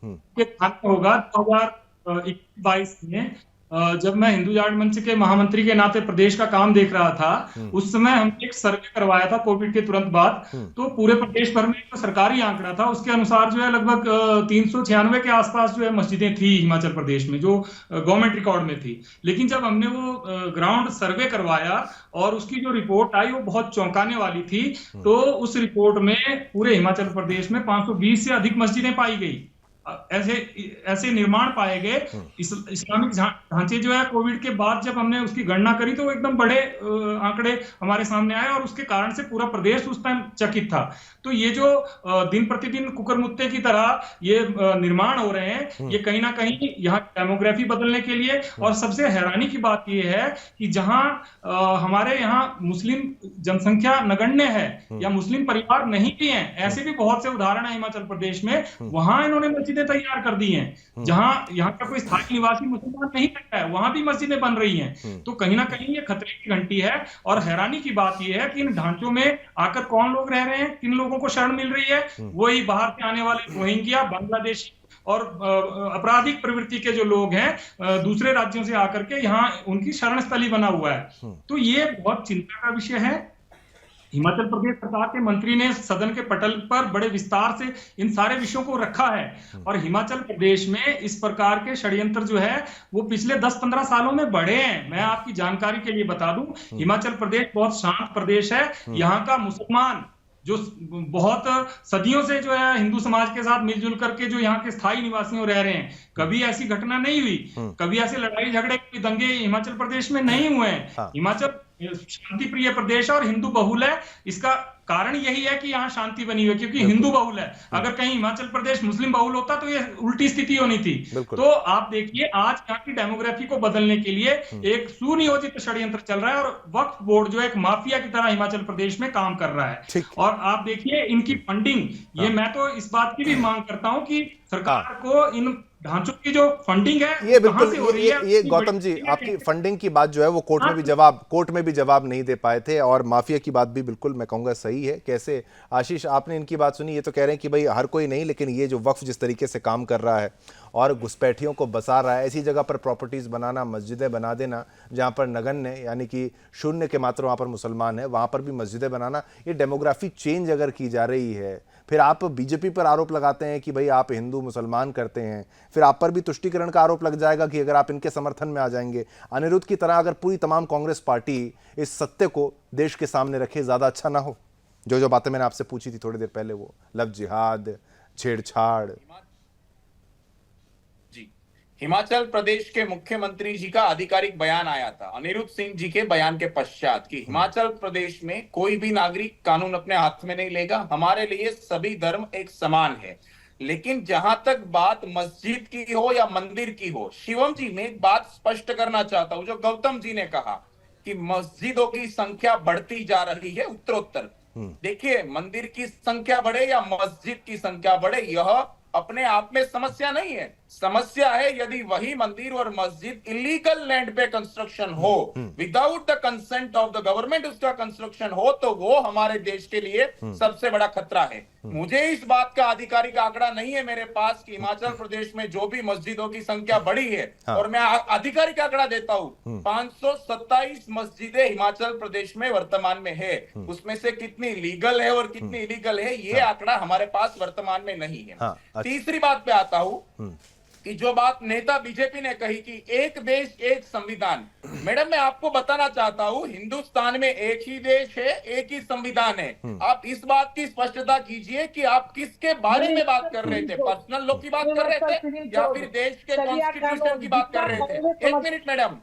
के होगा। 2021-22 में जब मैं हिंदू जाट मंच के महामंत्री के नाते प्रदेश का काम देख रहा था, उस समय हमने एक सर्वे करवाया था कोविड के तुरंत बाद। तो पूरे प्रदेश भर में जो सरकारी आंकड़ा था उसके अनुसार जो है लगभग 396 के आसपास जो है मस्जिदें थी हिमाचल प्रदेश में, जो गवर्नमेंट रिकॉर्ड में थी। लेकिन जब हमने वो ग्राउंड सर्वे करवाया और उसकी जो रिपोर्ट आई वो बहुत चौंकाने वाली थी। तो उस रिपोर्ट में पूरे हिमाचल प्रदेश में 520 से अधिक मस्जिदें पाई गई। ऐसे निर्माण पाए गए। इस्लामिक ढांचे जो है कोविड के बाद जब हमने उसकी गणना करी तो एकदम बड़े आंकड़े हमारे सामने आए, और उसके कारण से पूरा प्रदेश उस टाइम चकित था। तो ये जो दिन प्रतिदिन कुकरमुत्ते की तरह ये निर्माण हो रहे हैं, ये कहीं ना कहीं यहाँ डेमोग्राफी बदलने के लिए, और सबसे हैरानी की बात ये है कि जहां हमारे यहाँ मुस्लिम जनसंख्या नगण्य है या मुस्लिम परिवार नहीं भी हैं, ऐसे भी बहुत से उदाहरण है हिमाचल प्रदेश में, वहां इन्होंने मस्जिदें तैयार कर दी हैं। जहां यहाँ का कोई स्थायी निवासी मुसलमान नहीं रहता है, वहां भी मस्जिदें बन रही हैं। तो कहीं ना कहीं ये खतरे की घंटी है। और हैरानी की बात यह है कि इन ढांचों में आकर कौन लोग रह रहे हैं, किन लोगों को शरण मिल रही है, वही बाहर से आने वाले रोहिंग्या, बांग्लादेशी और आपराधिक प्रवृत्ति के जो लोग हैं दूसरे राज्यों से आकर के यहाँ उनकी शरण स्थली बना हुआ है। तो ये बहुत चिंता का विषय है। हिमाचल प्रदेश सरकार के मंत्री ने सदन के पटल पर बड़े विस्तार से इन सारे विषयों को रखा है। और हिमाचल प्रदेश में इस प्रकार के षड्यंत्र जो है वो पिछले 10-15 सालों में बढ़े हैं। मैं आपकी जानकारी के लिए बता दूं, हिमाचल प्रदेश बहुत शांत प्रदेश है। यहाँ का मुसलमान जो बहुत सदियों से जो है हिंदू समाज के साथ मिलजुल करके जो यहाँ के स्थायी निवासियों रह रहे हैं, कभी ऐसी घटना नहीं हुई, कभी ऐसे लड़ाई झगड़े दंगे हिमाचल प्रदेश में नहीं हुए हैं। हिमाचल शांति प्रिय प्रदेश और हिंदू बहुल है। इसका कारण यही है कि यहाँ शांति बनी हुई है, क्योंकि हिंदू बहुल है। अगर कहीं हिमाचल प्रदेश मुस्लिम बहुल होता तो ये उल्टी स्थिति होनी थी। तो आप देखिए, आज यहाँ की डेमोग्राफी को बदलने के लिए एक सुनियोजित षड्यंत्र चल रहा है, और वक्फ बोर्ड जो एक माफिया की तरह हिमाचल प्रदेश में काम कर रहा है। और आप देखिए इनकी फंडिंग, ये मैं तो इस बात की भी मांग करता हूं कि सरकार को इन ढांचों की जो फंडिंग है ये बिल्कुल ये गौतम जी आपकी फंडिंग की बात जो है वो कोर्ट में भी जवाब नहीं दे पाए थे, और माफिया की बात भी बिल्कुल मैं कहूंगा सही है। कैसे आशीष, आपने इनकी बात सुनी, ये तो कह रहे हैं कि भाई हर कोई नहीं, लेकिन ये जो वक्फ जिस तरीके से काम कर रहा है और घुसपैठियों को बसा रहा है, ऐसी जगह पर प्रॉपर्टीज़ बनाना, मस्जिदें बना देना जहाँ पर नगण्य यानी कि शून्य के मात्र वहाँ पर मुसलमान है, वहाँ पर भी मस्जिदें बनाना, ये डेमोग्राफी चेंज अगर की जा रही है, फिर आप बीजेपी पर आरोप लगाते हैं कि भाई आप हिंदू मुसलमान करते हैं, फिर आप पर भी तुष्टीकरण का आरोप लग जाएगा कि अगर आप इनके समर्थन में आ जाएंगे। अनिरुद्ध की तरह अगर पूरी तमाम कांग्रेस पार्टी इस सत्य को देश के सामने रखे, ज़्यादा अच्छा ना हो? जो बातें मैंने आपसे पूछी थी थोड़ी देर पहले, वो लव जिहाद, छेड़छाड़। हिमाचल प्रदेश के मुख्यमंत्री जी का आधिकारिक बयान आया था अनिरुद्ध सिंह जी के बयान के पश्चात कि हिमाचल प्रदेश में कोई भी नागरिक कानून अपने हाथ में नहीं लेगा, हमारे लिए सभी धर्म एक समान है। लेकिन जहां तक बात मस्जिद की हो या मंदिर की हो, शिवम जी, मैं एक बात स्पष्ट करना चाहता हूं। जो गौतम जी ने कहा कि मस्जिदों की संख्या बढ़ती जा रही है उत्तरोत्तर, देखिए, मंदिर की संख्या बढ़े या मस्जिद की संख्या बढ़े, यह अपने आप में समस्या नहीं है। समस्या है यदि वही मंदिर और मस्जिद इलीगल लैंड पे कंस्ट्रक्शन हो, without the consent of the government उसका कंस्ट्रक्शन हो, तो वो हमारे देश के लिए सबसे बड़ा खतरा है। मुझे इस बात का आधिकारिक आंकड़ा नहीं है मेरे पास कि हिमाचल प्रदेश में जो भी मस्जिदों की संख्या बढ़ी है, और मैं आधिकारिक आंकड़ा देता हूं, 527 मस्जिदें हिमाचल प्रदेश में वर्तमान में है। उसमें से कितनी लीगल है और कितनी इलीगल है, ये आंकड़ा हमारे पास वर्तमान में नहीं है। तीसरी बात पे आता हूं कि जो बात नेता बीजेपी ने कही कि एक देश एक संविधान, मैडम मैं आपको बताना चाहता हूं, हिंदुस्तान में एक ही देश है, एक ही संविधान है। आप इस बात की स्पष्टता कीजिए कि आप किसके बारे में बात कर रहे थे, पर्सनल लॉ की बात कर रहे थे या फिर देश के कॉन्स्टिट्यूशन की बात कर रहे थे? एक मिनट मैडम,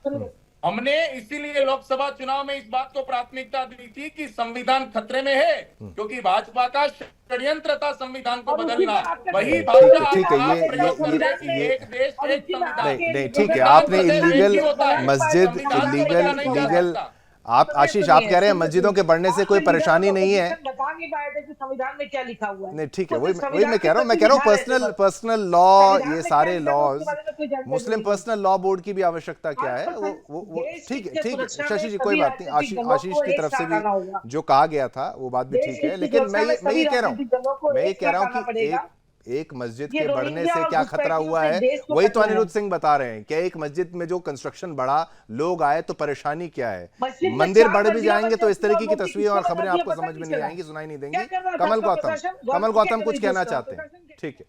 हमने इसीलिए लोकसभा चुनाव में इस बात को प्राथमिकता दी थी कि संविधान खतरे में है, क्योंकि भाजपा का षड्यंत्र था संविधान को बदलना। वही भाजपा ठीक है, ये एक देश एक संविधान। नहीं ठीक है, आपने इलीगल मस्जिद, इलीगल आप आशीष आप कह रहे हैं मस्जिदों के बढ़ने से कोई परेशानी नहीं है, बता नहीं पाए थे कि संविधान में क्या लिखा हुआ है। नहीं ठीक है, वही मैं कह रहा हूँ पर्सनल लॉ, ये सारे लॉज, मुस्लिम पर्सनल लॉ बोर्ड की भी आवश्यकता क्या है, वो ठीक है शशि जी, कोई बात नहीं, आशीष की तरफ से भी जो कहा गया था वो बात भी ठीक है, लेकिन मैं ये कह रहा हूँ कि एक मस्जिद के बढ़ने से क्या खतरा हुआ है, वही तो अनिरुद्ध सिंह बता रहे हैं। क्या एक मस्जिद में जो कंस्ट्रक्शन बढ़ा, लोग आए तो परेशानी क्या है? मंदिर बढ़ भी जाएंगे तो इस तरीके की तस्वीरें और खबरें आपको समझ में नहीं आएंगी, सुनाई नहीं देंगी। कमल गौतम कुछ कहना चाहते हैं? ठीक है।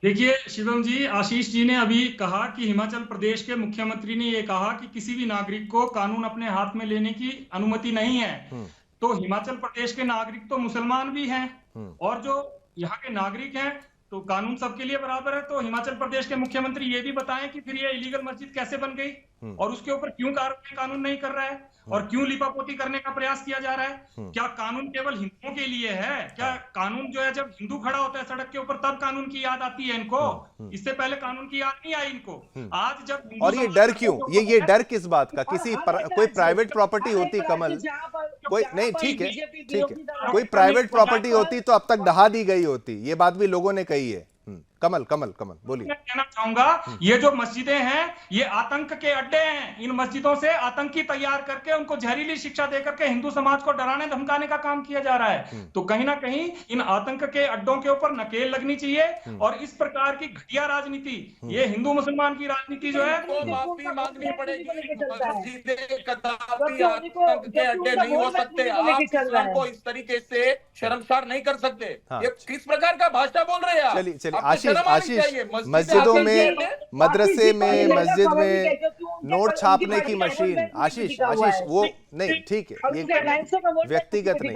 देखिए शिवम जी, आशीष जी ने अभी कहा कि हिमाचल प्रदेश के मुख्यमंत्री ने ये कहा कि किसी भी नागरिक को कानून अपने हाथ में लेने की अनुमति नहीं है। तो हिमाचल प्रदेश के नागरिक तो मुसलमान भी हैं और जो यहाँ के नागरिक हैं, तो कानून सबके लिए बराबर है। तो हिमाचल प्रदेश के मुख्यमंत्री ये भी बताएं कि फिर ये इलीगल मस्जिद कैसे बन गई और उसके ऊपर क्यों कार्रवाई कानून नहीं कर रहा है और क्यों लिपापोती करने का प्रयास किया जा रहा है। क्या कानून केवल हिंदुओं के लिए है? क्या कानून जो है जब हिंदू खड़ा होता है सड़क के ऊपर तब कानून की याद आती है इनको? इससे पहले कानून की याद नहीं आई इनको। आज जब और ये डर क्यों, ये डर किस बात का? कोई प्राइवेट प्रॉपर्टी होती कमल, कोई नहीं, ठीक है, कोई प्राइवेट प्रॉपर्टी होती तो अब तक ढहा दी गई होती, ये बात भी लोगों ने कही है। कमल बोलिए। मैं कहना चाहूंगा ये जो मस्जिदें हैं ये आतंक के अड्डे हैं। इन मस्जिदों से आतंकी तैयार करके उनको जहरीली शिक्षा देकर के हिंदू समाज को डराने धमकाने का काम किया जा रहा है। तो कहीं ना कहीं इन आतंक के अड्डों के ऊपर नकेल लगनी चाहिए और इस प्रकार की घटिया राजनीति, ये हिंदू मुसलमान की राजनीति जो है माफी मांगनी पड़ेगी। मस्जिदें कदापि आतंक के अड्डे नहीं हो सकते। आप इस्लाम को इस तरीके से शर्मसार नहीं कर सकते। ये किस प्रकार का भाषा बोल रहे हैं? चलिए आशीष, मस्जिदों में, मदरसे में, मस्जिद में नोट छापने की मशीन, आशीष वो नहीं, ठीक है, ये व्यक्तिगत नहीं।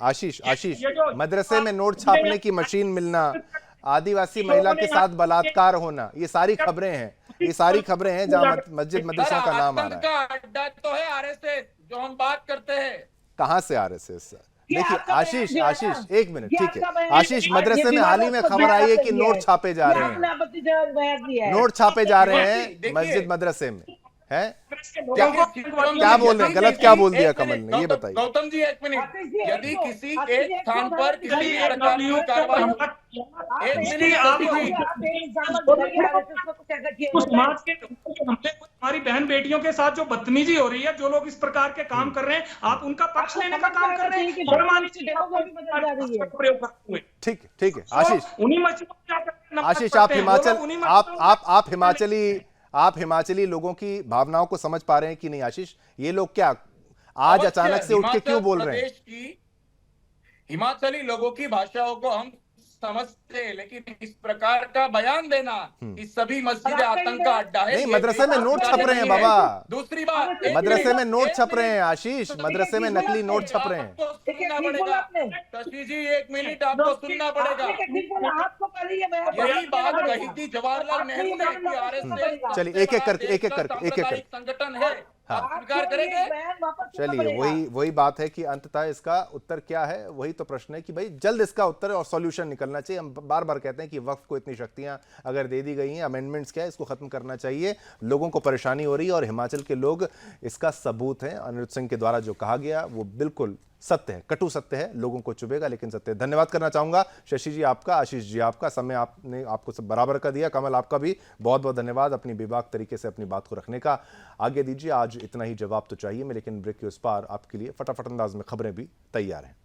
आशीष मदरसे में नोट छापने की मशीन मिलना, आदिवासी महिला के साथ बलात्कार होना, ये सारी खबरें हैं जहां मस्जिद मदरसों का नाम आ रहा है। अड्डा तो है आरएसएस जो हम बात करते हैं। कहाँ से आरएसएस? देखिए आशीष एक मिनट, ठीक है आशीष, मदरसे में हाल ही में खबर आई है कि नोट छापे जा रहे हैं, मस्जिद मदरसे में है। क्या बोल रहे हैं, गलत क्या बोल दिया कमल ने, ये बताइए। गौतम जी एक मिनट, यदि किसी एक स्थान पर किसी प्रकार की कार्रवाई, समाज के हमारी बहन बेटियों के साथ जो बदतमीजी हो रही है, जो लोग इस प्रकार के काम कर रहे हैं, आप उनका पक्ष लेने का काम कर रहे हैं। ठीक है आशीष, उन्हीं मस्जिदों में आशीष, आप हिमाचल, आप हिमाचली लोगों की भावनाओं को समझ पा रहे हैं कि नहीं आशीष? ये लोग क्या आज अचानक से उठ के क्यों बोल रहे हैं? हिमाचली लोगों की भाषाओं को हम समझते हैं, लेकिन इस प्रकार का बयान देना कि सभी मस्जिद आतंक का अड्डा है। नहीं, मदरसे में नोट छप रहे हैं बाबा। दूसरी बात, मदरसे में नोट छप रहे हैं आशीष, मदरसे में नकली नोट छप रहे हैं। सुनना पड़ेगा शशि जी, 1 मिनट आपको सुनना पड़ेगा। यही बात कही थी जवाहरलाल नेहरू ने कि आरएसएस चलिए एक एक करके संगठन है, आप स्वीकार करेंगे? चलिए वही बात है कि अंततः इसका उत्तर क्या है, वही तो प्रश्न है कि भाई जल्द इसका उत्तर और सॉल्यूशन निकलना चाहिए। हम बार बार कहते हैं कि वक्फ को इतनी शक्तियां अगर दे दी गई हैं, अमेंडमेंट्स क्या है, इसको खत्म करना चाहिए। लोगों को परेशानी हो रही है और हिमाचल के लोग इसका सबूत हैं। अनिरुद्ध सिंह के द्वारा जो कहा गया वो बिल्कुल सत्य है, कटु सत्य है, लोगों को चुभेगा लेकिन सत्य है। धन्यवाद करना चाहूंगा शशि जी आपका, आशीष जी आपका, समय आपने आपको सब बराबर का दिया। कमल आपका भी बहुत बहुत धन्यवाद अपनी बेबाक तरीके से अपनी बात को रखने का। आगे दीजिए, आज इतना ही जवाब तो चाहिए मैं, लेकिन ब्रेक के उस पार आपके लिए फटाफट अंदाज में खबरें भी तैयार हैं।